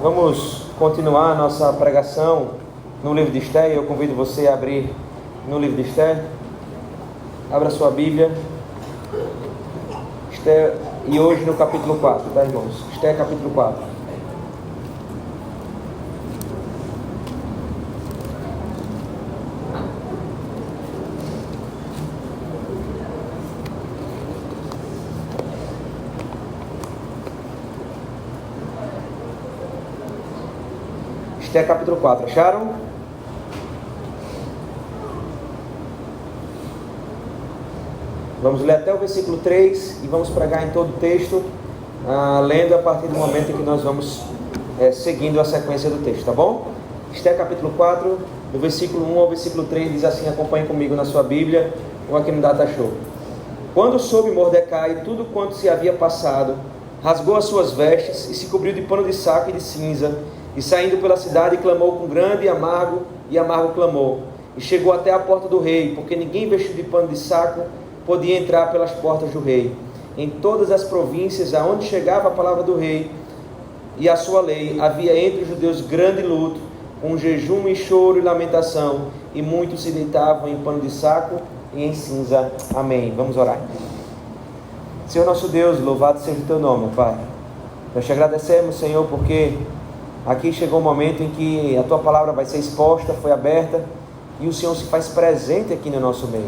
Vamos continuar a nossa pregação no livro de Esther. Eu convido você a abrir no livro de Esther. Abra sua Bíblia. Esther, e hoje no capítulo 4, tá, irmãos? Esther, capítulo 4. Esther capítulo 4, acharam? Vamos ler até o versículo 3 e vamos pregar em todo o texto, lendo a partir do momento em que nós vamos seguindo a sequência do texto, tá bom? Esther capítulo 4, do versículo 1 ao versículo 3, diz assim, acompanhe comigo na sua Bíblia, ou aqui no Data Show. Quando soube Mordecai tudo quanto se havia passado, rasgou as suas vestes e se cobriu de pano de saco e de cinza, e saindo pela cidade clamou com grande e amargo clamou, e chegou até a porta do rei, porque ninguém vestido de pano de saco podia entrar pelas portas do rei. Em todas as províncias aonde chegava a palavra do rei e a sua lei, havia entre os judeus grande luto, com jejum e choro e lamentação, e muitos se deitavam em pano de saco e em cinza. Amém. Vamos orar. Senhor nosso Deus, louvado seja o teu nome, Pai. Nós te agradecemos, Senhor, porque aqui chegou o momento em que a tua palavra vai ser exposta, foi aberta, e o Senhor se faz presente aqui no nosso meio.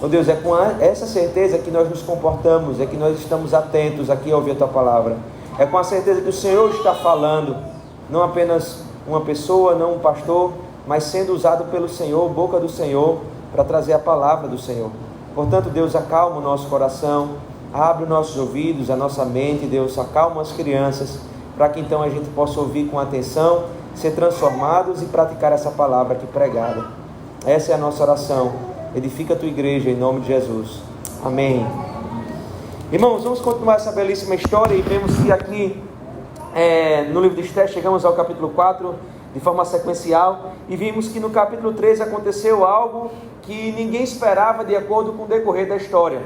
Oh Deus, é com essa certeza que nós nos comportamos, é que nós estamos atentos aqui a ouvir a tua palavra. É com a certeza que o Senhor está falando, não apenas uma pessoa, não um pastor, mas sendo usado pelo Senhor, boca do Senhor, para trazer a palavra do Senhor. Portanto, Deus, acalma o nosso coração, abre os nossos ouvidos, a nossa mente, Deus, acalma as crianças, para que então a gente possa ouvir com atenção, ser transformados e praticar essa palavra aqui pregada. Essa é a nossa oração. Edifica a tua igreja em nome de Jesus. Amém. Irmãos, vamos continuar essa belíssima história e vemos que aqui no livro de Esther chegamos ao capítulo 4 de forma sequencial e vimos que no capítulo 3 aconteceu algo que ninguém esperava de acordo com o decorrer da história.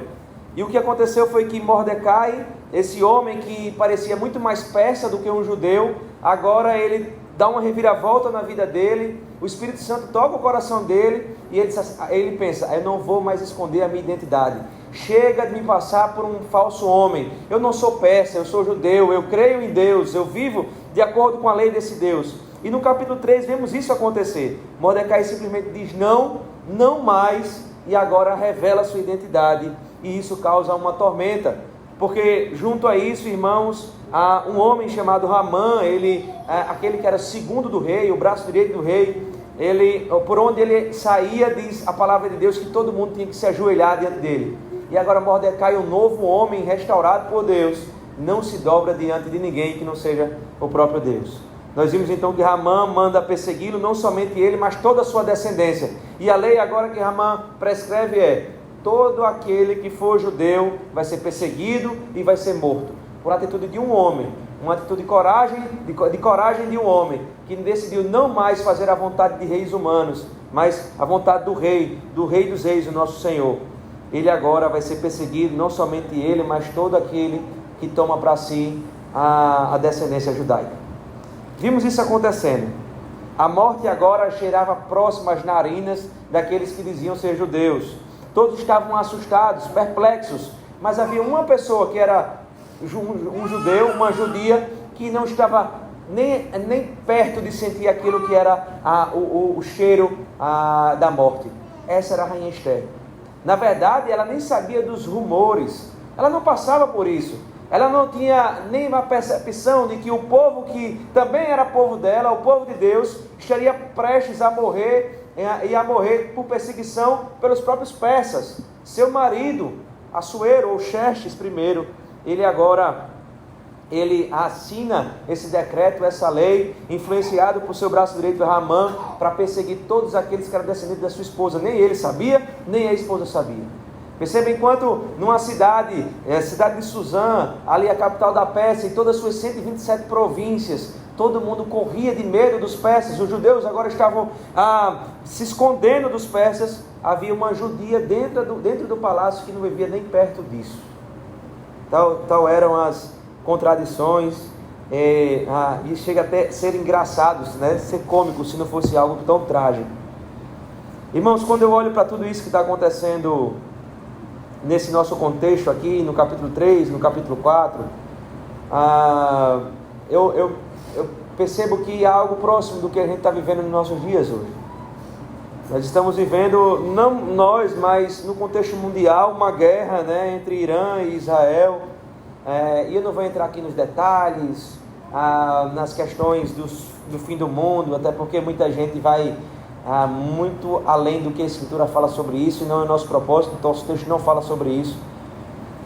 E o que aconteceu foi que Mordecai, esse homem que parecia muito mais persa do que um judeu, agora ele dá uma reviravolta na vida dele, o Espírito Santo toca o coração dele e ele pensa, eu não vou mais esconder a minha identidade, chega de me passar por um falso homem, eu não sou persa, eu sou judeu, eu creio em Deus, eu vivo de acordo com a lei desse Deus. E no capítulo 3 vemos isso acontecer. Mordecai simplesmente diz não mais, e agora revela a sua identidade, e isso causa uma tormenta, porque junto a isso, irmãos, há um homem chamado Amã, aquele que era segundo do rei, o braço direito do rei, por onde ele saía, diz a palavra de Deus que todo mundo tinha que se ajoelhar diante dele. E agora Mordecai, um novo homem restaurado por Deus, não se dobra diante de ninguém que não seja o próprio Deus. Nós vimos então que Amã manda persegui-lo, não somente ele, mas toda a sua descendência. E a lei agora que Amã prescreve todo aquele que for judeu vai ser perseguido e vai ser morto, por atitude de um homem, uma atitude de coragem de um homem, que decidiu não mais fazer a vontade de reis humanos, mas a vontade do rei dos reis, o nosso Senhor. Ele agora vai ser perseguido, não somente ele, mas todo aquele que toma para si a descendência judaica. Vimos isso acontecendo. A morte agora cheirava próxima às narinas daqueles que diziam ser judeus. Todos estavam assustados, perplexos, mas havia uma pessoa que era um judeu, uma judia, que não estava nem perto de sentir aquilo que era o cheiro da morte. Essa era a rainha Esther. Na verdade, ela nem sabia dos rumores, ela não passava por isso, ela não tinha nem uma percepção de que o povo que também era povo dela, o povo de Deus, estaria prestes a morrer, e a morrer por perseguição pelos próprios persas. Seu marido, Assuero ou Xerxes I, ele assina esse decreto, essa lei, influenciado por seu braço direito Amã, para perseguir todos aqueles que eram descendentes da sua esposa. Nem ele sabia, nem a esposa sabia. Perceba, enquanto numa cidade, a cidade de Suzã, ali a capital da Pérsia, e todas as suas 127 províncias, todo mundo corria de medo dos persas, os judeus agora estavam se escondendo dos persas. Havia uma judia dentro do palácio que não vivia nem perto disso. Tal eram as contradições, E chega até a ser engraçado, né? Ser cômico, se não fosse algo tão trágico. Irmãos, quando eu olho para tudo isso que está acontecendo nesse nosso contexto aqui, no capítulo 3, no capítulo 4, eu percebo que há algo próximo do que a gente está vivendo nos nossos dias hoje. Nós estamos vivendo, não nós, mas no contexto mundial, uma guerra, né, entre Irã e Israel. E eu não vou entrar aqui nos detalhes, nas questões do fim do mundo, até porque muita gente vai muito além do que a Escritura fala sobre isso, e não é o nosso propósito, então o texto não fala sobre isso.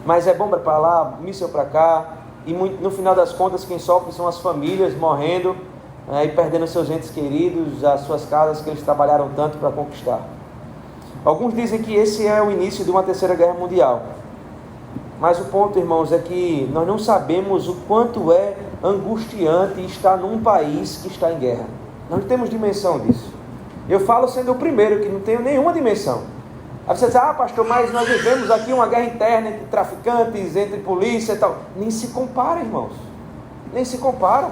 Mas é bomba para lá, míssil para cá, e no final das contas quem sofre são as famílias morrendo e perdendo seus entes queridos, as suas casas que eles trabalharam tanto para conquistar. Alguns dizem que esse é o início de uma terceira guerra mundial. Mas o ponto, irmãos, é que nós não sabemos o quanto é angustiante estar num país que está em guerra. Nós não temos dimensão disso. Eu falo sendo o primeiro, que não tenho nenhuma dimensão. Aí você diz, pastor, mas nós vivemos aqui uma guerra interna entre traficantes, entre polícia e tal. Nem se compara, irmãos. Nem se compara.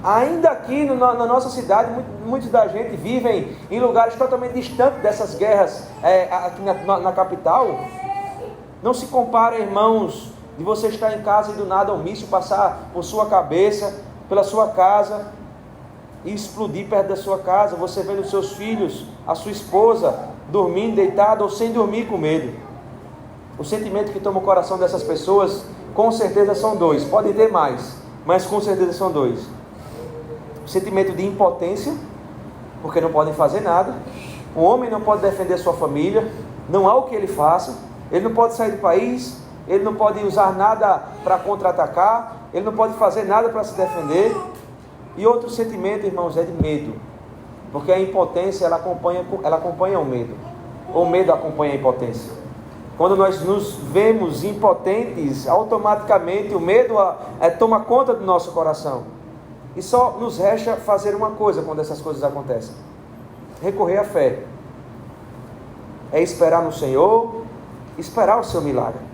Ainda aqui na nossa cidade, muitos da gente vivem em lugares totalmente distantes dessas guerras, aqui na capital. Não se compara, irmãos, de você estar em casa e do nada um míssil passar por sua cabeça, pela sua casa, e explodir perto da sua casa, você vendo os seus filhos, a sua esposa, dormindo, deitada ou sem dormir com medo. O sentimento que toma o coração dessas pessoas, com certeza são dois, podem ter mais, mas com certeza são dois. O sentimento de impotência, porque não podem fazer nada. O homem não pode defender sua família, não há o que ele faça, ele não pode sair do país, ele não pode usar nada para contra-atacar, ele não pode fazer nada para se defender. E outro sentimento, irmãos, é de medo, porque a impotência ela acompanha o medo, ou o medo acompanha a impotência. Quando nós nos vemos impotentes, automaticamente o medo toma conta do nosso coração, e só nos resta fazer uma coisa quando essas coisas acontecem: recorrer à fé, é esperar no Senhor, esperar o seu milagre.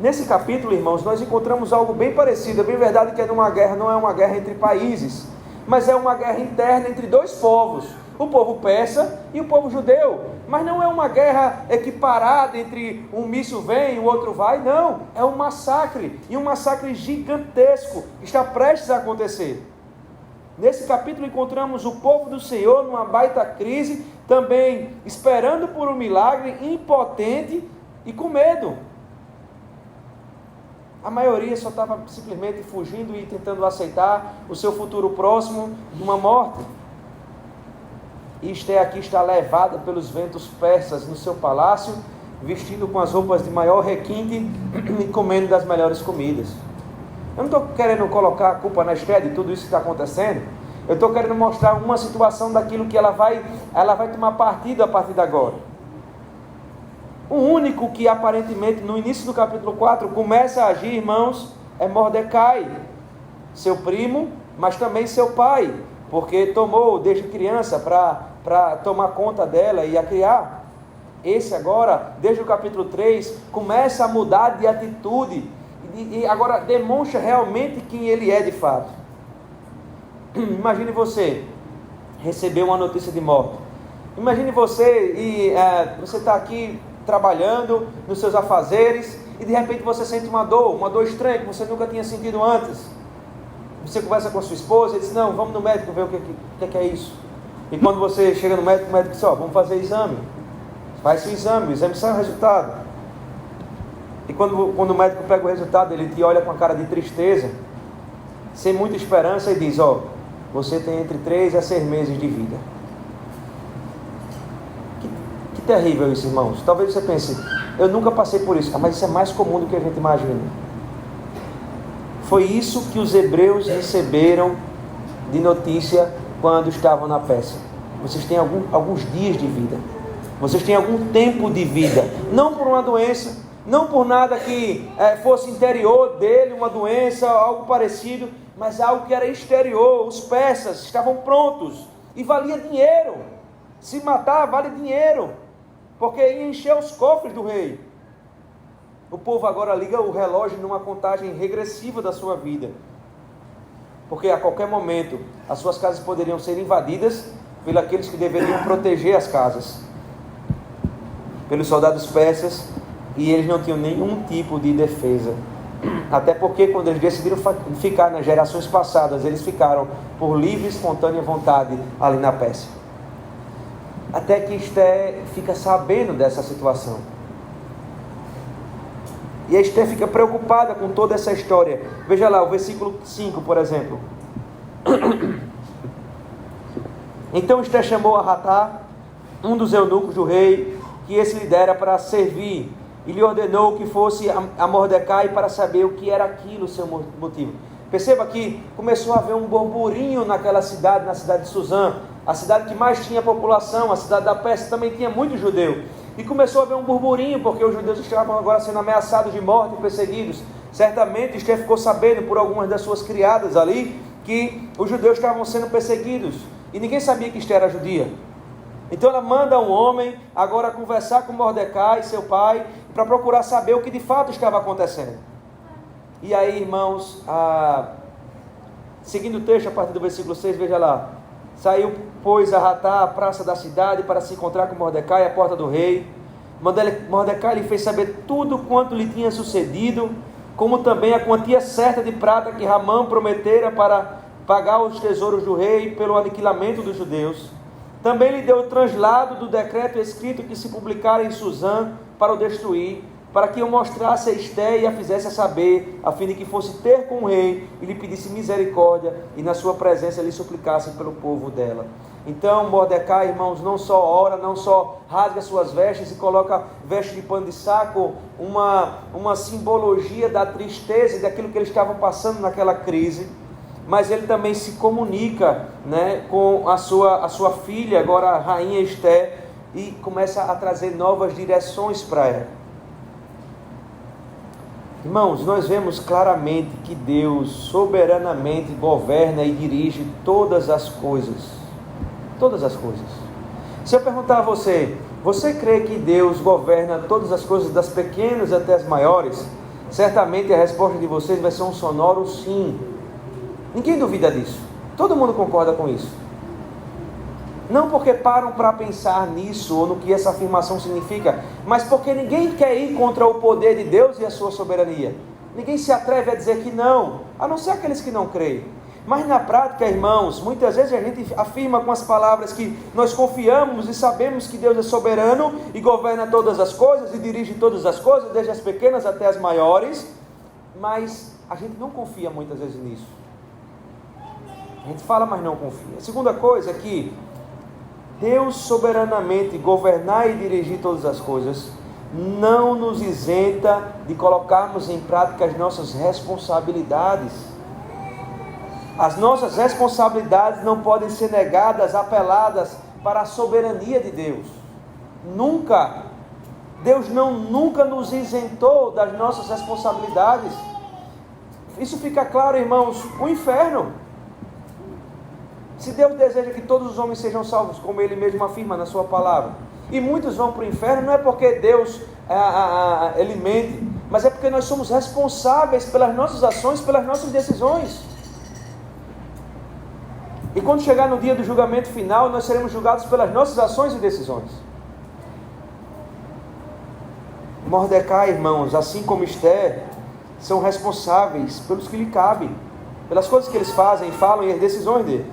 Nesse capítulo, irmãos, nós encontramos algo bem parecido. É bem verdade que numa guerra não é uma guerra entre países, mas é uma guerra interna entre dois povos, o povo persa e o povo judeu. Mas não é uma guerra equiparada entre um míssil vem e o outro vai, não. É um massacre, e um massacre gigantesco que está prestes a acontecer. Nesse capítulo encontramos o povo do Senhor numa baita crise, também esperando por um milagre, impotente e com medo. A maioria só estava simplesmente fugindo e tentando aceitar o seu futuro próximo de uma morte. E Esté aqui está levada pelos ventos persas no seu palácio, vestido com as roupas de maior requinte e comendo das melhores comidas. Eu não estou querendo colocar a culpa na Esté de tudo isso que está acontecendo. Eu estou querendo mostrar uma situação daquilo que ela vai tomar partido a partir de agora. O único que aparentemente no início do capítulo 4 começa a agir, irmãos, é Mordecai, seu primo, mas também seu pai, porque tomou desde criança para tomar conta dela e a criar. Esse agora, desde o capítulo 3, começa a mudar de atitude e agora demonstra realmente quem ele é de fato. Imagine você receber uma notícia de morte. Imagine você você está aqui trabalhando nos seus afazeres e de repente você sente uma dor estranha que você nunca tinha sentido antes. Você conversa com a sua esposa e diz, não, vamos no médico ver o que é isso. E quando você chega no médico, o médico diz, vamos fazer exame. Faz o exame sai o resultado. E quando o médico pega o resultado, ele te olha com a cara de tristeza, sem muita esperança e diz, você tem entre 3 a 6 meses de vida. Terrível isso, irmãos. Talvez você pense, eu nunca passei por isso, mas isso é mais comum do que a gente imagina. Foi isso que os hebreus receberam de notícia quando estavam na Pérsia. Vocês têm alguns dias de vida, vocês têm algum tempo de vida, não por uma doença, não por nada que fosse interior dele, uma doença, algo parecido, mas algo que era exterior. Os persas estavam prontos e valia dinheiro. Se matar vale dinheiro, porque ia encher os cofres do rei. O povo agora liga o relógio numa contagem regressiva da sua vida. porque a qualquer momento as suas casas poderiam ser invadidas pelos aqueles que deveriam proteger as casas, pelos soldados persas, e eles não tinham nenhum tipo de defesa. Até porque quando eles decidiram ficar nas gerações passadas, eles ficaram por livre e espontânea vontade ali na Pérsia. Até que Esther fica sabendo dessa situação. E a Esther fica preocupada com toda essa história. Veja lá, o versículo 5, por exemplo. Então Esther chamou a Hatá, um dos eunucos do rei, que esse lhe dera para servir, e lhe ordenou que fosse a Mordecai para saber o que era aquilo, o seu motivo. Perceba que começou a haver um burburinho naquela cidade, na cidade de Suzã, a cidade que mais tinha população, a cidade da Pérsia também tinha muito judeu. E começou a haver um burburinho, porque os judeus estavam agora sendo ameaçados de morte e perseguidos. Certamente Esther ficou sabendo por algumas das suas criadas ali, que os judeus estavam sendo perseguidos, e ninguém sabia que Esther era judia. Então ela manda um homem agora conversar com Mordecai, seu pai, para procurar saber o que de fato estava acontecendo. E aí, irmãos, seguindo o texto a partir do versículo 6, veja lá. Saiu, pois, a Hatá à praça da cidade para se encontrar com Mordecai à porta do rei. Mordecai lhe fez saber tudo quanto lhe tinha sucedido, como também a quantia certa de prata que Ramã prometera para pagar os tesouros do rei pelo aniquilamento dos judeus. Também lhe deu o translado do decreto escrito que se publicara em Suzã para o destruir, para que o mostrasse a Esther e a fizesse saber, a fim de que fosse ter com o rei e lhe pedisse misericórdia, e na sua presença lhe suplicasse pelo povo dela. Então Mordecai, irmãos, não só ora, não só rasga suas vestes e coloca veste de pano de saco, uma simbologia da tristeza e daquilo que eles estavam passando naquela crise, mas ele também se comunica, né, com a sua filha, agora a rainha Esther, e começa a trazer novas direções para ela. Irmãos, nós vemos claramente que Deus soberanamente governa e dirige todas as coisas. Todas as coisas. Se eu perguntar a você, você crê que Deus governa todas as coisas, das pequenas até as maiores? Certamente a resposta de vocês vai ser um sonoro sim. Ninguém duvida disso. Todo mundo concorda com isso. Não porque param para pensar nisso ou no que essa afirmação significa, mas porque ninguém quer ir contra o poder de Deus e a sua soberania. Ninguém se atreve a dizer que não, a não ser aqueles que não creem. Mas na prática, irmãos, muitas vezes a gente afirma com as palavras que nós confiamos e sabemos que Deus é soberano e governa todas as coisas e dirige todas as coisas, desde as pequenas até as maiores, mas a gente não confia muitas vezes nisso. A gente fala, mas não confia. A segunda coisa é que Deus soberanamente governar e dirigir todas as coisas não nos isenta de colocarmos em prática as nossas responsabilidades. As nossas responsabilidades não podem ser negadas, apeladas para a soberania de Deus. Nunca. Deus nunca nos isentou das nossas responsabilidades. Isso fica claro, irmãos, o inferno. Se Deus deseja que todos os homens sejam salvos, como Ele mesmo afirma na sua palavra, e muitos vão para o inferno, não é porque Deus Ele mente, mas é porque nós somos responsáveis pelas nossas ações, pelas nossas decisões. E quando chegar no dia do julgamento final, nós seremos julgados pelas nossas ações e decisões. Mordecai, irmãos, assim como Esther, são responsáveis pelos que lhe cabem, pelas coisas que eles fazem, falam e as decisões dele.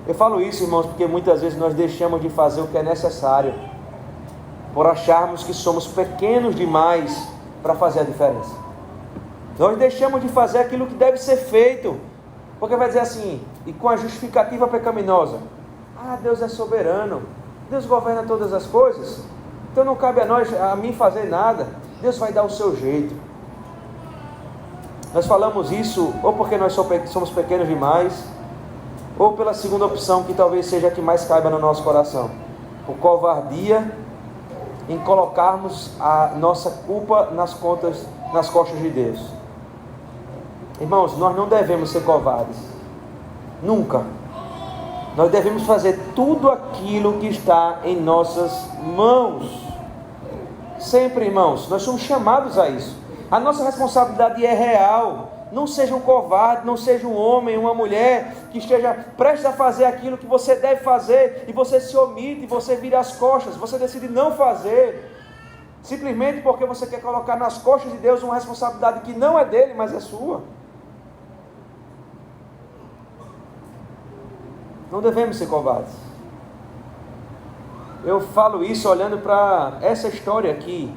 Eu falo isso, irmãos, porque muitas vezes nós deixamos de fazer o que é necessário, por acharmos que somos pequenos demais para fazer a diferença. Nós deixamos de fazer aquilo que deve ser feito, porque vai dizer assim, e com a justificativa pecaminosa: Deus é soberano, Deus governa todas as coisas, então não cabe a mim fazer nada, Deus vai dar o seu jeito. Nós falamos isso ou porque nós somos pequenos demais, ou pela segunda opção, que talvez seja a que mais caiba no nosso coração, por covardia em colocarmos a nossa culpa nas costas de Deus. Irmãos, nós não devemos ser covardes, nunca. Nós devemos fazer tudo aquilo que está em nossas mãos, sempre, irmãos. Nós somos chamados a isso. A nossa responsabilidade é real, Não seja um covarde, não seja um homem, uma mulher que esteja prestes a fazer aquilo que você deve fazer e você se omite, você vira as costas, você decide não fazer, simplesmente porque você quer colocar nas costas de Deus uma responsabilidade que não é dele, mas é sua. Não devemos ser covardes. Eu falo isso olhando para essa história aqui,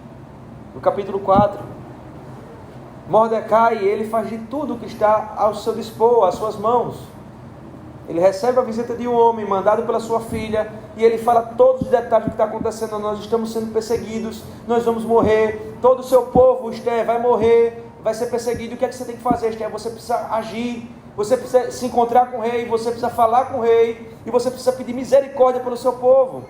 no capítulo 4. Mordecai, ele faz de tudo que está ao seu dispor, às suas mãos. Ele recebe a visita de um homem mandado pela sua filha, e ele fala todos os detalhes do que está acontecendo. Nós estamos sendo perseguidos, nós vamos morrer, todo o seu povo, Esther, vai morrer, vai ser perseguido. O que é que você tem que fazer, Esther? Você precisa agir, você precisa se encontrar com o rei, você precisa falar com o rei, e você precisa pedir misericórdia pelo seu povo.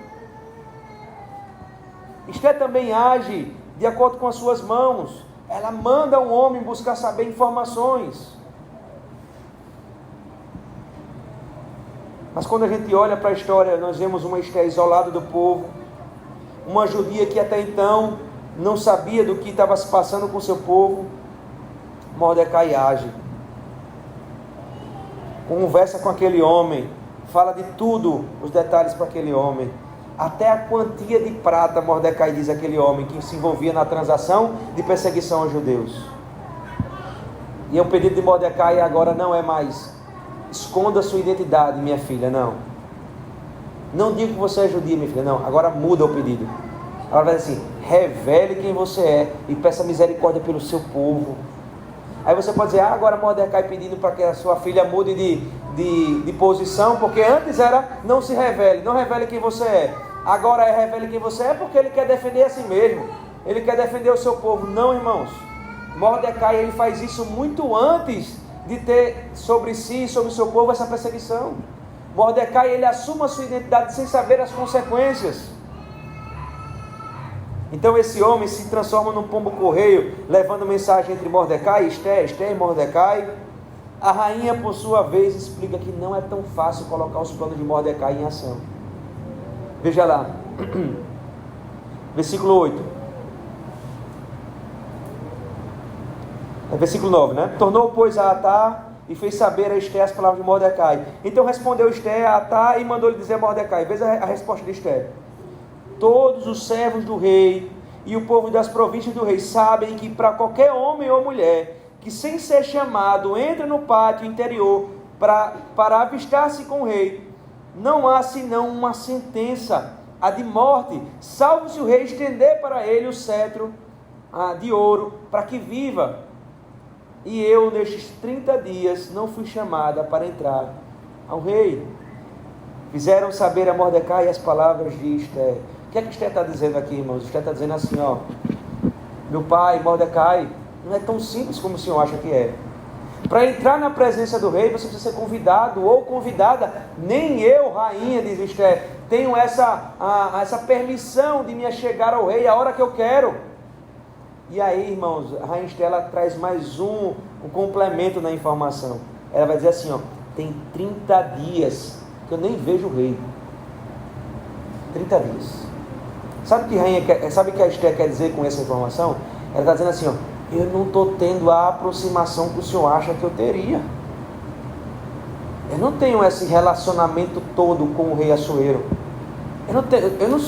Esther também age de acordo com as suas mãos. Ela manda um homem buscar saber informações. Mas quando a gente olha para a história, nós vemos uma Esther isolada do povo, uma judia que até então não sabia do que estava se passando com o seu povo. Mordecai age, conversa com aquele homem, fala de tudo, os detalhes para aquele homem. Até a quantia de prata, Mordecai diz àquele homem que se envolvia na transação de perseguição aos judeus. E o pedido de Mordecai agora não é mais: esconda sua identidade, minha filha, não. Não diga que você é judia, minha filha, não. Agora muda o pedido. Ela vai dizer assim: revele quem você é e peça misericórdia pelo seu povo. Aí você pode dizer: agora Mordecai pedindo para que a sua filha mude de posição, porque antes era não se revele, não revele quem você é. Agora é revele quem você é, porque ele quer defender a si mesmo, ele quer defender o seu povo. Não, irmãos, Mordecai, ele faz isso muito antes de ter sobre si, sobre o seu povo, essa perseguição. Mordecai, ele assume a sua identidade sem saber as consequências. Então esse homem se transforma num pombo-correio, levando mensagem entre Mordecai e Esther, Esther e Mordecai. A rainha, por sua vez, explica que não é tão fácil colocar os planos de Mordecai em ação. Veja lá, versículo 8. É versículo 9, né? Tornou, pois, a Atá e fez saber a Esther as palavras de Mordecai. Então respondeu Esther a Atá e mandou-lhe dizer a Mordecai. Veja a resposta de Esther: todos os servos do rei e o povo das províncias do rei sabem que para qualquer homem ou mulher que sem ser chamado entra no pátio interior para avistar-se com o rei, não há senão uma sentença, a de morte, salvo se o rei estender para ele o cetro de ouro, para que viva. E eu, nestes 30 dias, não fui chamada para entrar ao rei. Fizeram saber a Mordecai as palavras de Esther. O que é que Esther está dizendo aqui, irmãos? Esther está dizendo assim, ó: meu pai, Mordecai, não é tão simples como o senhor acha que é. Para entrar na presença do rei, você precisa ser convidado ou convidada. Nem eu, rainha, diz Esther, tenho essa permissão de me achegar ao rei a hora que eu quero. E aí, irmãos, a rainha Esther, ela traz mais um complemento na informação. Ela vai dizer assim, ó: tem 30 dias que eu nem vejo o rei. 30 dias. Sabe o que a Esther quer dizer com essa informação? Ela está dizendo assim, ó: eu não estou tendo a aproximação que o senhor acha que eu teria. Eu não tenho esse relacionamento todo com o rei Assuero. Eu não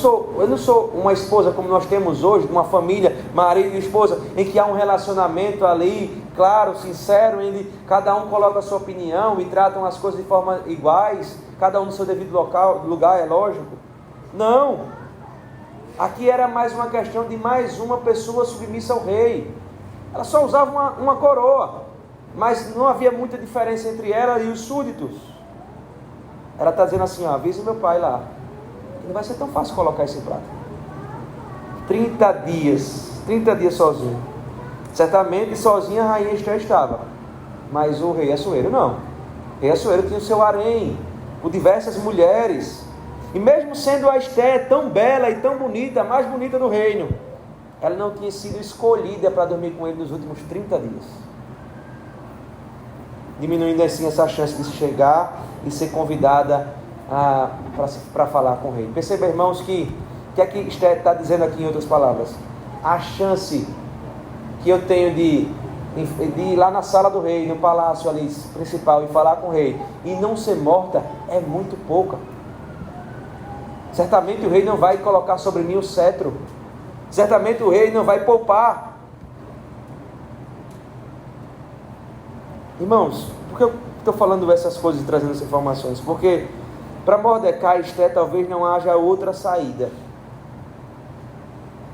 sou uma esposa como nós temos hoje, uma família, marido e esposa, em que há um relacionamento ali, claro, sincero, onde cada um coloca a sua opinião e tratam as coisas de forma iguais, cada um no seu devido lugar, é lógico. Não. Aqui era mais uma questão de mais uma pessoa submissa ao rei. Ela só usava uma coroa, mas não havia muita diferença entre ela e os súditos. Ela está dizendo assim, ó: avisa meu pai lá, não vai ser tão fácil colocar esse prato. 30 dias sozinho. Certamente sozinha a rainha Esther estava, mas o rei Assuero não. O rei Assuero tinha o seu harém, com diversas mulheres, e mesmo sendo a Esther tão bela e tão bonita, a mais bonita do reino, ela não tinha sido escolhida para dormir com ele nos últimos 30 dias. Diminuindo assim essa chance de chegar e ser convidada para falar com o rei. Perceba, irmãos, que é que Esther está dizendo aqui em outras palavras? A chance que eu tenho de de ir lá na sala do rei, no palácio ali principal e falar com o rei e não ser morta é muito pouca. Certamente o rei não vai colocar sobre mim o cetro. Certamente o rei não vai poupar. Irmãos, por que eu estou falando essas coisas e trazendo essas informações? Porque para Mordecai e Esther talvez não haja outra saída.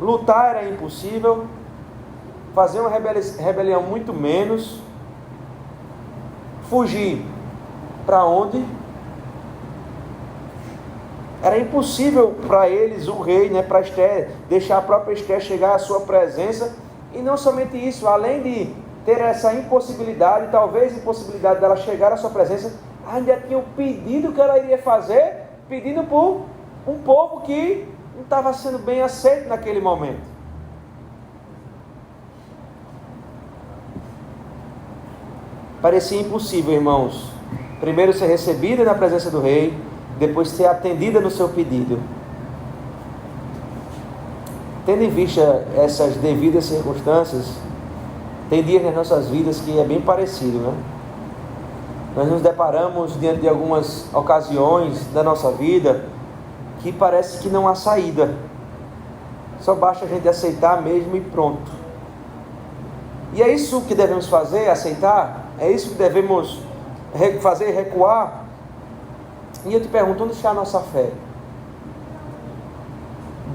Lutar era impossível, fazer uma rebelião muito menos, fugir para onde? Era impossível para eles, o rei, para Esther, deixar a própria Esther chegar à sua presença. E não somente isso, além de ter essa impossibilidade, talvez impossibilidade dela chegar à sua presença, ainda tinha o pedido que ela iria fazer, pedindo por um povo que não estava sendo bem aceito naquele momento. Parecia impossível, irmãos, primeiro ser recebida na presença do rei, depois ser atendida no seu pedido. Tendo em vista essas devidas circunstâncias, tem dias nas nossas vidas que é bem parecido, né? Nós nos deparamos diante de algumas ocasiões da nossa vida que parece que não há saída. Só basta a gente aceitar mesmo e pronto. E é isso que devemos fazer, aceitar? É isso que devemos fazer, recuar? E eu te pergunto, onde está a nossa fé?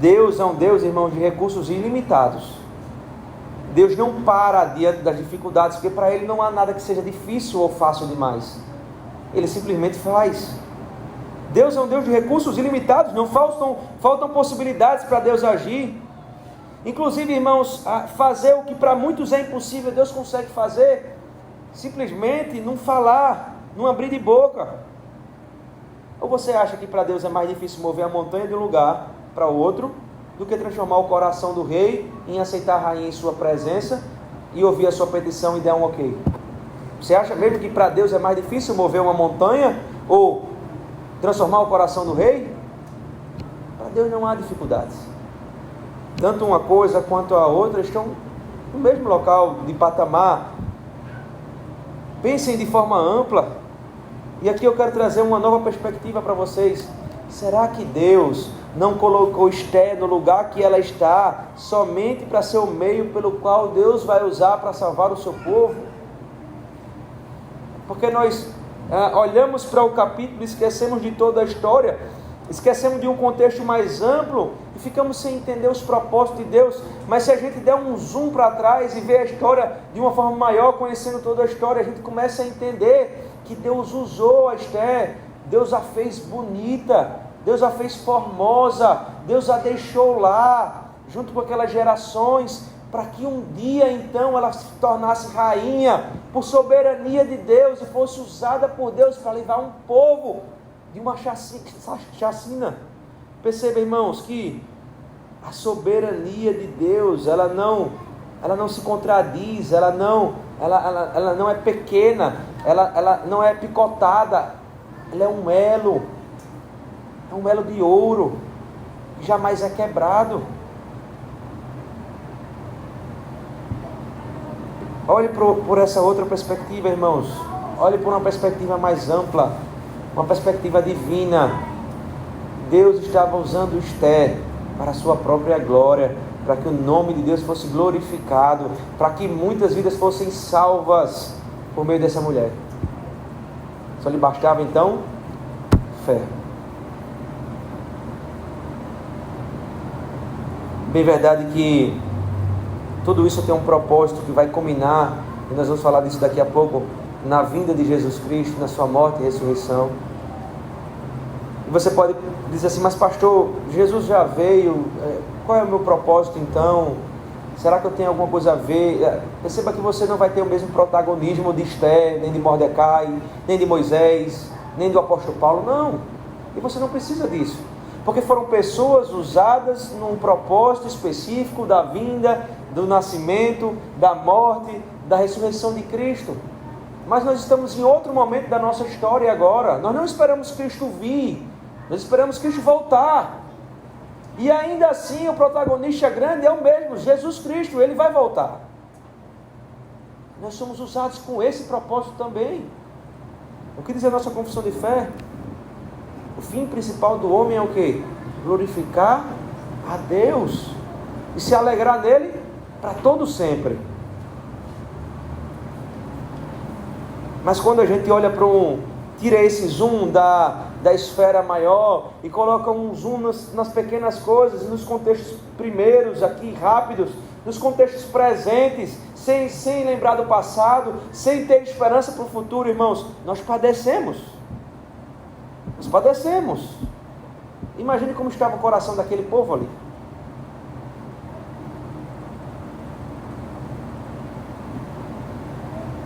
Deus é um Deus, irmãos, de recursos ilimitados. Deus não para diante das dificuldades, porque para Ele não há nada que seja difícil ou fácil demais. Ele simplesmente faz. Deus é um Deus de recursos ilimitados, não faltam possibilidades para Deus agir. Inclusive, irmãos, fazer o que para muitos é impossível, Deus consegue fazer, simplesmente não falar, não abrir de boca. Ou você acha que para Deus é mais difícil mover a montanha de um lugar para outro, do que transformar o coração do rei em aceitar a rainha em sua presença e ouvir a sua petição e dar um ok? Você acha mesmo que para Deus é mais difícil mover uma montanha ou transformar o coração do rei? Para Deus não há dificuldades. Tanto uma coisa quanto a outra estão no mesmo local de patamar. Pensem de forma ampla. E aqui eu quero trazer uma nova perspectiva para vocês. Será que Deus não colocou Esther no lugar que ela está somente para ser o meio pelo qual Deus vai usar para salvar o seu povo? Porque nós olhamos para o capítulo e esquecemos de toda a história, esquecemos de um contexto mais amplo e ficamos sem entender os propósitos de Deus. Mas se a gente der um zoom para trás e ver a história de uma forma maior, conhecendo toda a história, a gente começa a entender que Deus usou a Esther, Deus a fez bonita, Deus a fez formosa, Deus a deixou lá, junto com aquelas gerações, para que um dia então ela se tornasse rainha, por soberania de Deus, e fosse usada por Deus para livrar um povo de uma chacina. Perceba, irmãos, que a soberania de Deus, ela não se contradiz, ela não é pequena, ela não é picotada, ela é um elo de ouro, que jamais é quebrado. Olhe por essa outra perspectiva, irmãos. Olhe por uma perspectiva mais ampla, uma perspectiva divina. Deus estava usando Esther para a sua própria glória, para que o nome de Deus fosse glorificado, para que muitas vidas fossem salvas por meio dessa mulher. Só lhe bastava então fé. Bem verdade que tudo isso tem um propósito que vai culminar, e nós vamos falar disso daqui a pouco, na vinda de Jesus Cristo, na sua morte e ressurreição. E você pode dizer assim, mas pastor, Jesus já veio, qual é o meu propósito então? Será que eu tenho alguma coisa a ver? Perceba que você não vai ter o mesmo protagonismo de Esther, nem de Mordecai, nem de Moisés, nem do apóstolo Paulo, não. E você não precisa disso, porque foram pessoas usadas num propósito específico da vinda, do nascimento, da morte, da ressurreição de Cristo. Mas nós estamos em outro momento da nossa história agora. Nós não esperamos Cristo vir, nós esperamos Cristo voltar. E ainda assim o protagonista grande é o mesmo, Jesus Cristo, Ele vai voltar. nós somos usados com esse propósito também. O que diz a nossa confissão de fé? O fim principal do homem é o quê? Glorificar a Deus e se alegrar nele para todo sempre. Mas quando a gente olha para tira esse zoom da esfera maior e coloca um zoom nas pequenas coisas, nos contextos primeiros, aqui rápidos, nos contextos presentes, sem lembrar do passado, sem ter esperança para o futuro, irmãos, nós padecemos. Nós padecemos. Imagine como estava o coração daquele povo ali.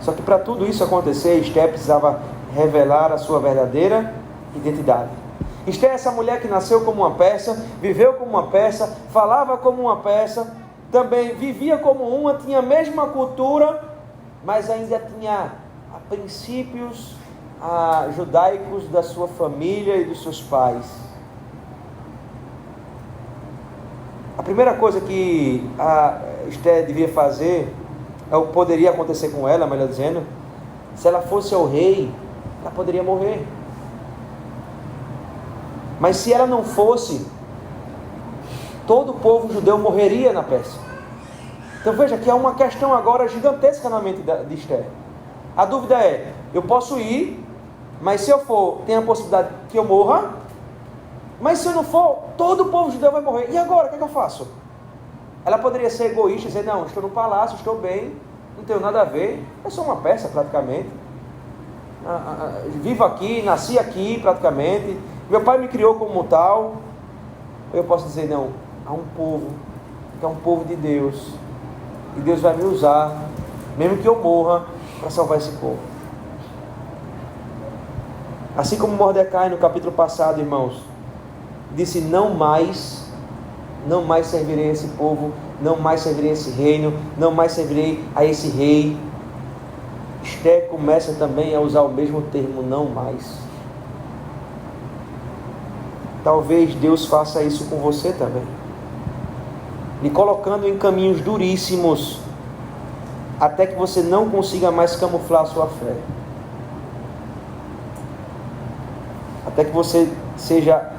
Só que para tudo isso acontecer, Esther precisava revelar a sua verdadeira identidade. Esther é essa mulher que nasceu como uma persa, viveu como uma persa, falava como uma persa, também vivia como uma, tinha a mesma cultura, mas ainda tinha princípios judaicos da sua família e dos seus pais. A primeira coisa que a Esther devia fazer, ou poderia acontecer com ela, melhor dizendo, se ela fosse ao rei, ela poderia morrer. Mas se ela não fosse, todo o povo judeu morreria na Pérsia. Então veja que há uma questão agora gigantesca na mente de Esther. A dúvida é, eu posso ir, mas se eu for, tem a possibilidade que eu morra, mas se eu não for, todo o povo judeu vai morrer. E agora, o que eu faço? Ela poderia ser egoísta e dizer, não, estou no palácio, estou bem, não tenho nada a ver, eu sou uma persa praticamente, vivo aqui, nasci aqui praticamente, meu pai me criou como tal. Eu posso dizer, não, há um povo, que é um povo de Deus, e Deus vai me usar, mesmo que eu morra, para salvar esse povo. Assim como Mordecai no capítulo passado, irmãos, disse, não mais servirei a esse povo, não mais servirei a esse reino, não mais servirei a esse rei. Esther começa também a usar o mesmo termo, não mais. Talvez Deus faça isso com você também, lhe colocando em caminhos duríssimos, até que você não consiga mais camuflar a sua fé, até que você seja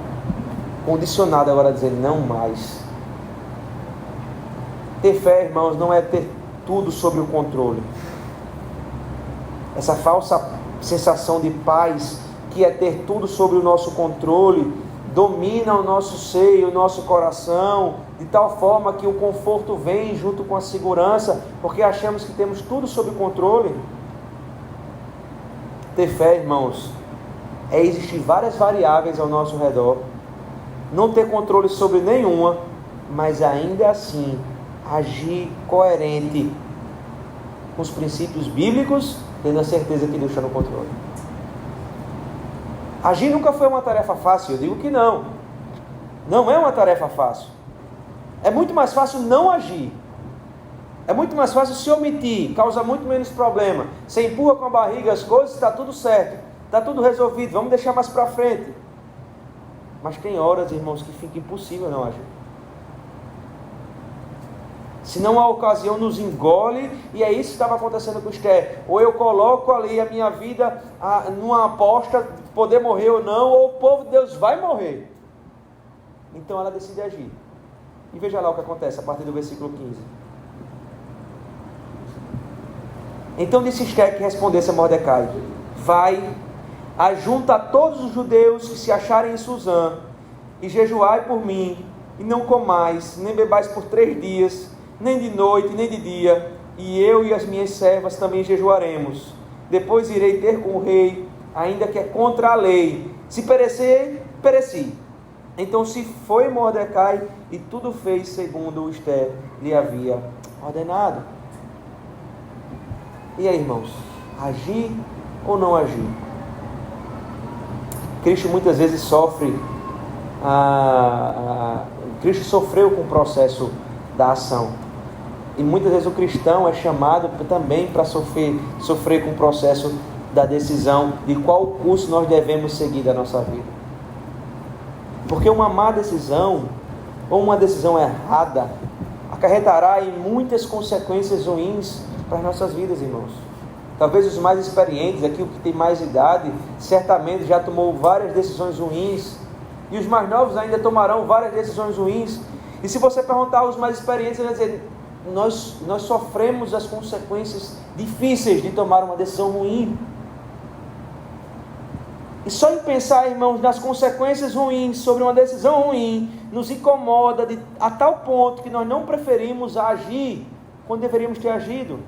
condicionado agora a dizer não mais. Ter fé, irmãos, não é ter tudo sob o controle. Essa falsa sensação de paz, que é ter tudo sob o nosso controle, domina o nosso seio, o nosso coração, de tal forma que o conforto vem junto com a segurança, porque achamos que temos tudo sob controle. Ter fé, irmãos, é existir várias variáveis ao nosso redor, não ter controle sobre nenhuma, mas ainda assim agir coerente com os princípios bíblicos, tendo a certeza que Deus está no controle. Agir nunca foi uma tarefa fácil, eu digo que não. Não é uma tarefa fácil. É muito mais fácil não agir. É muito mais fácil se omitir, causa muito menos problema. Você empurra com a barriga as coisas, está tudo certo, está tudo resolvido, vamos deixar mais para frente. Mas tem horas, irmãos, que fica impossível não agir. Se não a ocasião nos engole, e é isso que estava acontecendo com Esther. Ou eu coloco ali a minha vida numa aposta de poder morrer ou não, ou o povo de Deus vai morrer. Então ela decide agir. E veja lá o que acontece a partir do versículo 15. Então disse Esther que respondesse a Mordecai: vai, ajunta todos os judeus que se acharem em Suzã, e jejuai por mim, e não comais, nem bebais por 3 dias, nem de noite, nem de dia, e eu e as minhas servas também jejuaremos. Depois irei ter com o rei, ainda que é contra a lei. Se perecer, pereci. Então se foi Mordecai, e tudo fez segundo Esther lhe havia ordenado. E aí, irmãos, agir ou não agir? Cristo muitas vezes sofre, Cristo sofreu com o processo da ação, e muitas vezes o cristão é chamado também para sofrer com o processo da decisão de qual curso nós devemos seguir da nossa vida, porque uma má decisão ou uma decisão errada acarretará em muitas consequências ruins para as nossas vidas, irmãos. Talvez os mais experientes, aqui o que tem mais idade, certamente já tomou várias decisões ruins. E os mais novos ainda tomarão várias decisões ruins. E se você perguntar aos mais experientes, eles vão dizer, nós sofremos as consequências difíceis de tomar uma decisão ruim. E só em pensar, irmãos, nas consequências ruins sobre uma decisão ruim, nos incomoda a tal ponto que nós não preferimos agir quando deveríamos ter agido.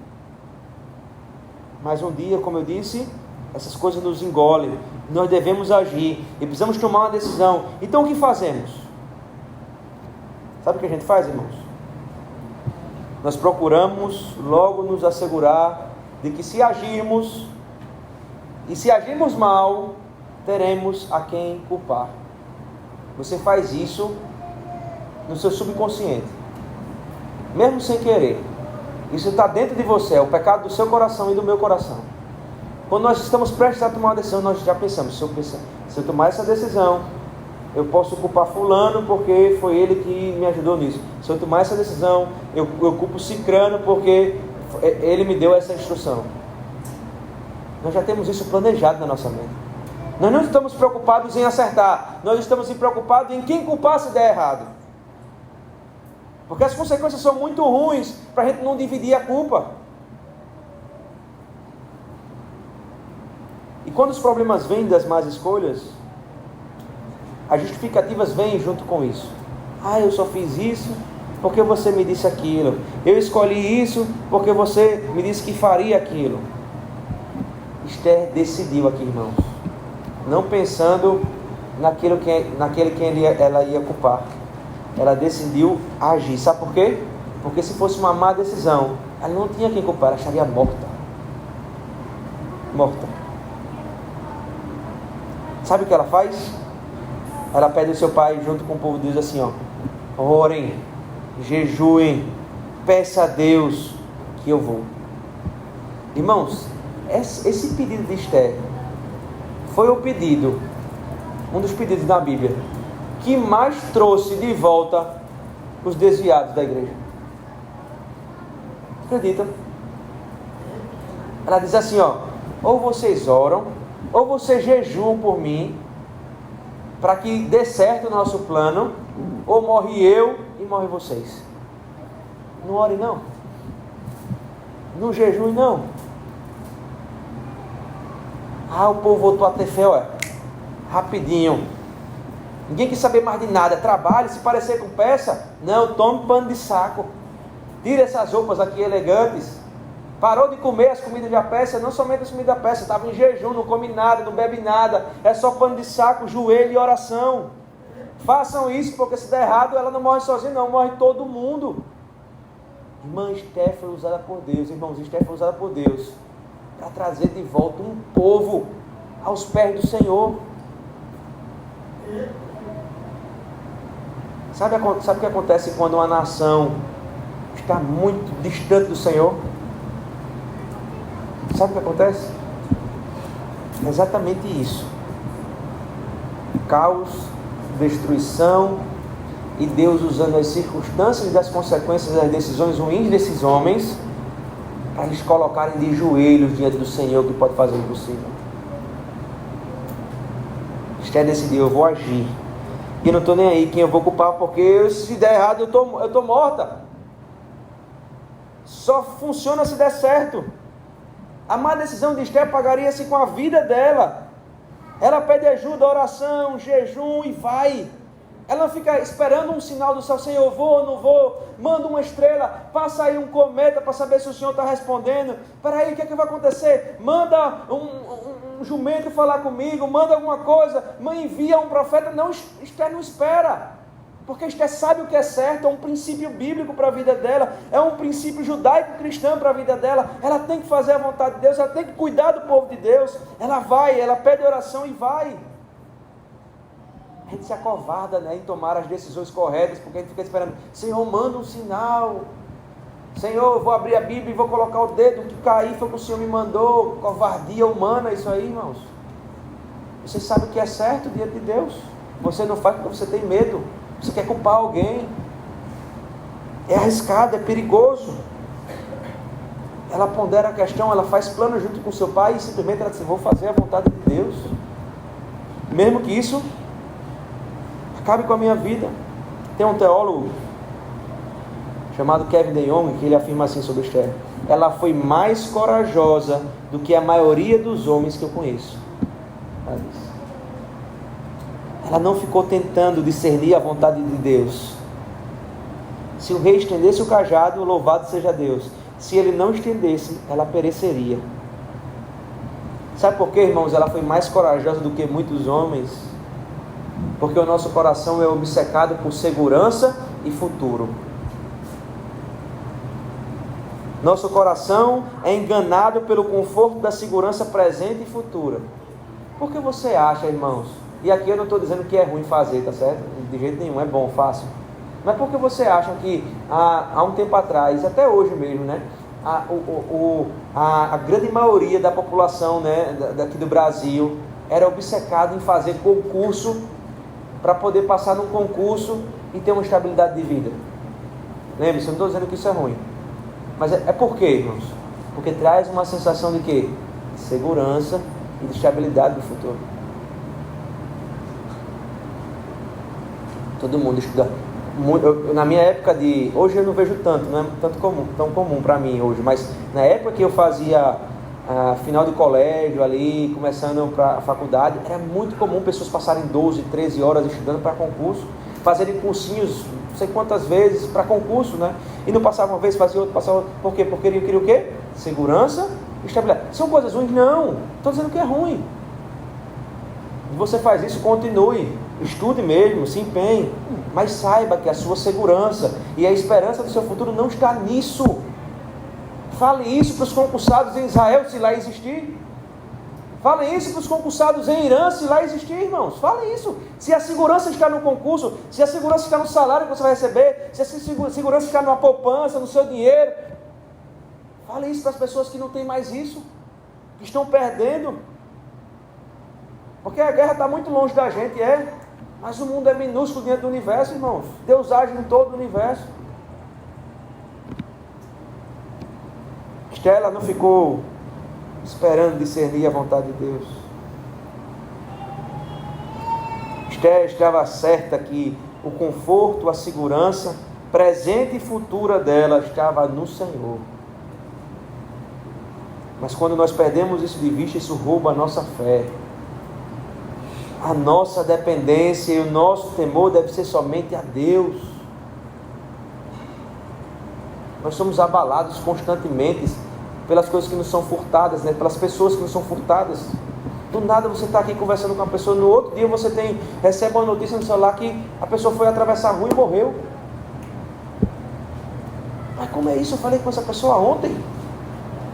Mas um dia, como eu disse, essas coisas nos engolem. Nós devemos agir e precisamos tomar uma decisão. Então o que fazemos? Sabe o que a gente faz, irmãos? Nós procuramos logo nos assegurar de que se agirmos, e se agirmos mal, teremos a quem culpar. Você faz isso no seu subconsciente, mesmo sem querer. Isso está dentro de você, é o pecado do seu coração e do meu coração. Quando nós estamos prestes a tomar uma decisão, nós já pensamos, se eu tomar essa decisão, eu posso culpar fulano porque foi ele que me ajudou nisso. Se eu tomar essa decisão, eu culpo cicrano porque ele me deu essa instrução. Nós já temos isso planejado na nossa mente. Nós não estamos preocupados em acertar, nós estamos preocupados em quem culpar se der errado. Porque as consequências são muito ruins para a gente não dividir a culpa. E quando os problemas vêm das más escolhas, as justificativas vêm junto com isso. Eu só fiz isso porque você me disse aquilo. Eu escolhi isso porque você me disse que faria aquilo. Esther decidiu aqui, irmãos, não pensando naquele que ela ia culpar. Ela decidiu agir. Sabe por quê? Porque se fosse uma má decisão, ela não tinha quem culpar, ela estaria morta. Morta. Sabe o que ela faz? Ela pede ao seu pai, junto com o povo de Deus, assim, orem, jejuem, peça a Deus que eu vou. Irmãos, esse pedido de Esther foi o pedido, um dos pedidos da Bíblia, que mais trouxe de volta os desviados da igreja. Acredita? Ela diz assim, ou vocês oram, ou vocês jejuam por mim, para que dê certo o nosso plano, ou morre eu e morre vocês. Não ore não. Não jejue não. O povo voltou a ter fé, rapidinho. Ninguém quer saber mais de nada. Trabalhe, se parecer com peça, não, tome pano de saco. Tire essas roupas aqui elegantes. Parou de comer as comidas da peça, não somente as comidas da peça, estava em jejum, não come nada, não bebe nada, é só pano de saco, joelho e oração. Façam isso, porque se der errado, ela não morre sozinha, não, morre todo mundo. Irmã Esther foi usada por Deus, irmãos, Esther foi usada por Deus para trazer de volta um povo aos pés do Senhor. Sabe o que acontece quando uma nação está muito distante do Senhor? Sabe o que acontece? É exatamente isso. Caos, destruição, e Deus usando as circunstâncias e as consequências das decisões ruins desses homens para eles colocarem de joelhos diante do Senhor, que pode fazer o impossível. Esther decidiu, eu vou agir. E eu não estou nem aí quem eu vou culpar, porque se der errado eu estou morta. Só funciona se der certo. A má decisão de Esther pagaria-se com a vida dela. Ela pede ajuda, oração, jejum e vai. Ela não fica esperando um sinal do céu, Senhor, vou ou não vou, manda uma estrela, passa aí um cometa para saber se o Senhor está respondendo. Espera aí, o que é que vai acontecer? Manda um jumento falar comigo, manda alguma coisa, envia um profeta. Não, Esther não espera, porque Esther sabe o que é certo, é um princípio bíblico para a vida dela, é um princípio judaico-cristão para a vida dela. Ela tem que fazer a vontade de Deus, ela tem que cuidar do povo de Deus. Ela vai, ela pede oração e vai. A gente se acovarda, em tomar as decisões corretas, porque a gente fica esperando, Senhor, manda um sinal. Senhor, eu vou abrir a Bíblia e vou colocar o dedo, o que cair foi o que o Senhor me mandou. Covardia humana, isso aí, irmãos. Você sabe o que é certo diante de Deus. Você não faz porque você tem medo. Você quer culpar alguém. É arriscado, é perigoso. ela pondera a questão, ela faz plano junto com seu pai e simplesmente ela diz, vou fazer a vontade de Deus, mesmo que isso acabe com a minha vida. Tem um teólogo chamado Kevin DeYoung, que ele afirma assim sobre Esther: ela foi mais corajosa do que a maioria dos homens que eu conheço. Ela não ficou tentando discernir a vontade de Deus. Se o rei estendesse o cajado, louvado seja Deus. Se ele não estendesse, ela pereceria. Sabe por quê, irmãos? Ela foi mais corajosa do que muitos homens. Porque o nosso coração é obcecado por segurança e futuro. Nosso coração é enganado pelo conforto da segurança presente e futura. Por que você acha, irmãos? E aqui eu não estou dizendo que é ruim fazer, tá certo? De jeito nenhum, é bom, fácil. Mas por que você acha que há um tempo atrás, até hoje mesmo, né? A grande maioria da população, né, daqui do Brasil era obcecada em fazer concurso para poder passar num concurso e ter uma estabilidade de vida? Lembre-se, eu não estou dizendo que isso é ruim. Mas é por quê, irmãos? Porque traz uma sensação de quê? De segurança e de estabilidade do futuro. Todo mundo estuda. Na minha época de... Hoje eu não vejo tanto, não é tão comum para mim hoje. Mas na época que eu fazia final de colégio ali, começando para a faculdade, era muito comum pessoas passarem 12, 13 horas estudando para concurso, fazerem cursinhos, não sei quantas vezes, para concurso, né? E não passava uma vez, fazia outra, passava outra. Por quê? Porque ele queria o quê? Segurança e estabilidade. São coisas ruins? Não. Estou dizendo que é ruim. Você faz isso, continue. Estude mesmo, se empenhe. Mas saiba que a sua segurança e a esperança do seu futuro não está nisso. Fale isso para os concursados em Israel, se lá existir. Fale isso para os concursados em Irã, se lá existir, irmãos. Fale isso. Se a segurança está no concurso, se a segurança está no salário que você vai receber, se a segurança está na poupança, no seu dinheiro. Fale isso para as pessoas que não têm mais isso, que estão perdendo. Porque a guerra está muito longe da gente, mas o mundo é minúsculo diante do universo, irmãos. Deus age em todo o universo. Estela não ficou esperando discernir a vontade de Deus. Estela estava certa que o conforto, a segurança presente e futura dela estava no Senhor. Mas quando nós perdemos isso de vista, isso rouba a nossa fé. A nossa dependência e o nosso temor deve ser somente a Deus. Nós somos abalados constantemente pelas coisas que nos são furtadas, né? Pelas pessoas que nos são furtadas. Do nada você está aqui conversando com uma pessoa, no outro dia você recebe uma notícia no celular que a pessoa foi atravessar a rua e morreu. Mas como é isso? Eu falei com essa pessoa ontem.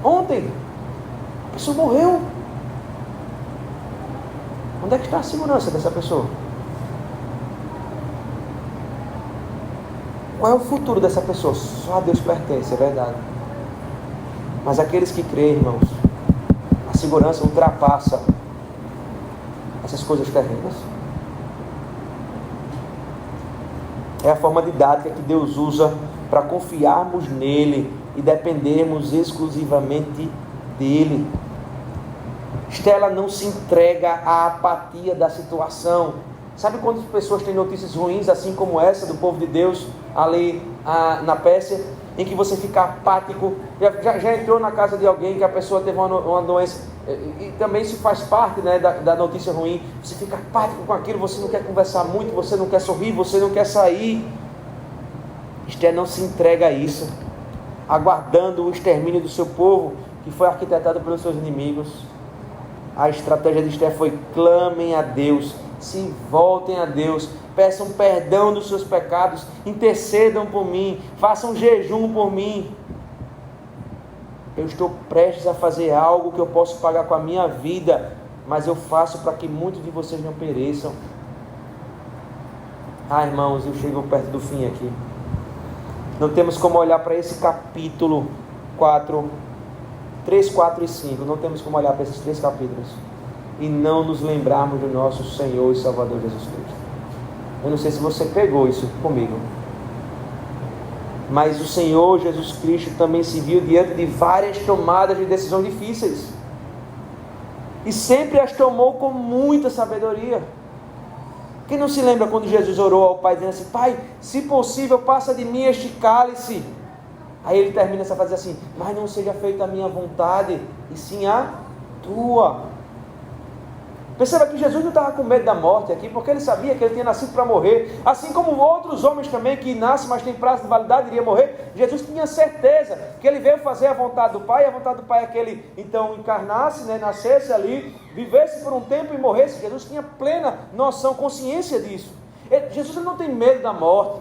A pessoa morreu. Onde é que está a segurança dessa pessoa? Qual é o futuro dessa pessoa? Só a Deus pertence, é verdade. Mas aqueles que creem, irmãos, a segurança ultrapassa essas coisas terrenas. É a forma didática que Deus usa para confiarmos nele e dependermos exclusivamente dele. Estela não se entrega à apatia da situação. Sabe quantas pessoas têm notícias ruins, assim como essa do povo de Deus ali na Pérsia, em que você fica apático? Já entrou na casa de alguém que a pessoa teve uma doença, e também isso faz parte, né, da notícia ruim. Você fica apático com aquilo, você não quer conversar muito, você não quer sorrir, você não quer sair. Esther não se entrega a isso, aguardando o extermínio do seu povo, que foi arquitetado pelos seus inimigos. A estratégia de Esther foi: clamem a Deus, se voltem a Deus, peçam perdão dos seus pecados, intercedam por mim, façam jejum por mim. Eu estou prestes a fazer algo que eu posso pagar com a minha vida, mas eu faço para que muitos de vocês não pereçam. Irmãos, eu chego perto do fim aqui. Não temos como olhar para esse capítulo 3, 4 e 5, não temos como olhar para esses 3 capítulos e não nos lembrarmos do nosso Senhor e Salvador Jesus Cristo. Eu não sei se você pegou isso comigo. Mas o Senhor Jesus Cristo também se viu diante de várias tomadas de decisões difíceis. E sempre as tomou com muita sabedoria. Quem não se lembra quando Jesus orou ao Pai, dizendo assim: Pai, se possível, passa de mim este cálice. Aí ele termina essa frase assim: mas não seja feita a minha vontade, e sim a tua. Perceba que Jesus não estava com medo da morte aqui, porque ele sabia que ele tinha nascido para morrer. Assim como outros homens também que nascem, mas têm prazo de validade, iriam morrer. Jesus tinha certeza que ele veio fazer a vontade do Pai. E a vontade do Pai é que ele então encarnasse, nascesse ali, vivesse por um tempo e morresse. Jesus tinha plena noção, consciência disso. Jesus não tem medo da morte.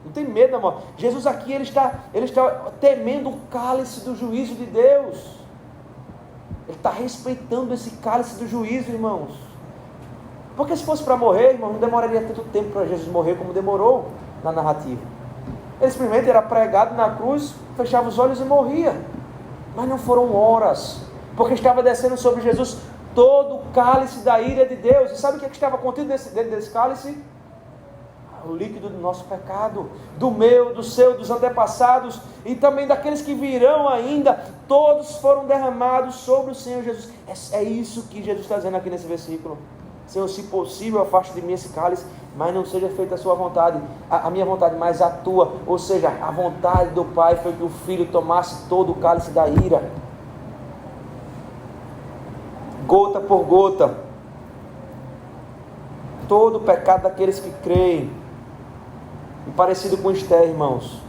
Não tem medo da morte. Jesus aqui ele está temendo o cálice do juízo de Deus. Ele está respeitando esse cálice do juízo, irmãos. Porque se fosse para morrer, irmão, não demoraria tanto tempo para Jesus morrer como demorou na narrativa. Ele simplesmente era pregado na cruz, fechava os olhos e morria. Mas não foram horas, porque estava descendo sobre Jesus todo o cálice da ira de Deus. E sabe o que estava contido dentro desse cálice? O líquido do nosso pecado, do meu, do seu, dos antepassados e também daqueles que virão ainda, todos foram derramados sobre o Senhor Jesus. É isso que Jesus está dizendo aqui nesse versículo. Senhor, se possível, afaste de mim esse cálice, mas não seja feita a sua vontade, a minha vontade, mas a tua. Ou seja, a vontade do Pai foi que o Filho tomasse todo o cálice da ira, gota por gota, todo o pecado daqueles que creem. E parecido com Esther, irmãos,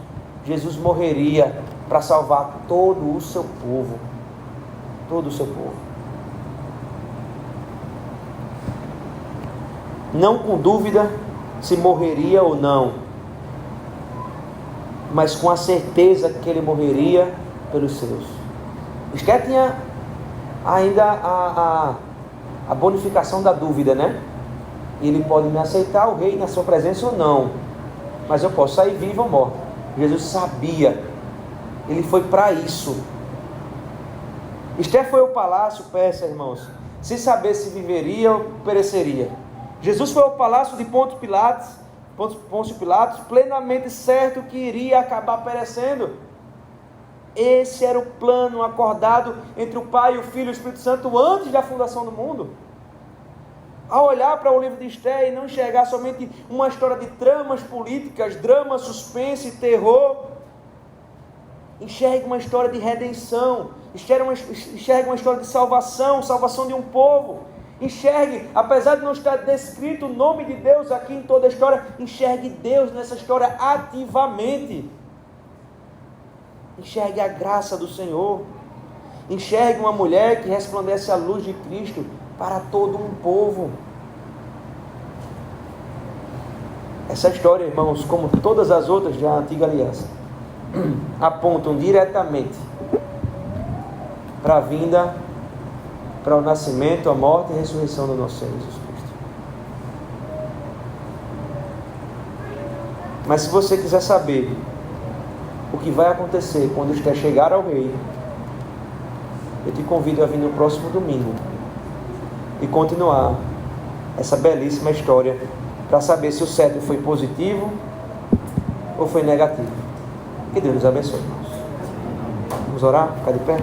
Jesus morreria para salvar todo o seu povo. Todo o seu povo. Não com dúvida se morreria ou não, mas com a certeza que ele morreria pelos seus. Esther tinha ainda a bonificação da dúvida, Ele pode me aceitar, o rei, na sua presença ou não, mas eu posso sair vivo ou morto. Jesus sabia, ele foi para isso. Esther foi ao palácio persa, irmãos, sem saber se viveria ou pereceria. Jesus foi ao palácio de Pôncio Pilatos, plenamente certo que iria acabar perecendo. Esse era o plano acordado entre o Pai, o Filho e o Espírito Santo antes da fundação do mundo. Ao olhar para o livro de Esther e não enxergar somente uma história de tramas políticas, drama, suspense, terror, enxergue uma história de redenção, enxergue uma história de salvação de um povo. Enxergue, apesar de não estar descrito o nome de Deus aqui em toda a história, enxergue Deus nessa história ativamente. Enxergue a graça do Senhor. Enxergue uma mulher que resplandece a luz de Cristo para todo um povo. Essa história, irmãos, como todas as outras da antiga aliança, apontam diretamente para a vinda, para o nascimento, a morte e a ressurreição do nosso Senhor Jesus Cristo. Mas se você quiser saber o que vai acontecer quando Esther chegar ao rei, eu te convido a vir no próximo domingo e continuar essa belíssima história para saber se o cetro foi positivo ou foi negativo. Que Deus nos abençoe, irmãos. Vamos orar? Ficar de pé?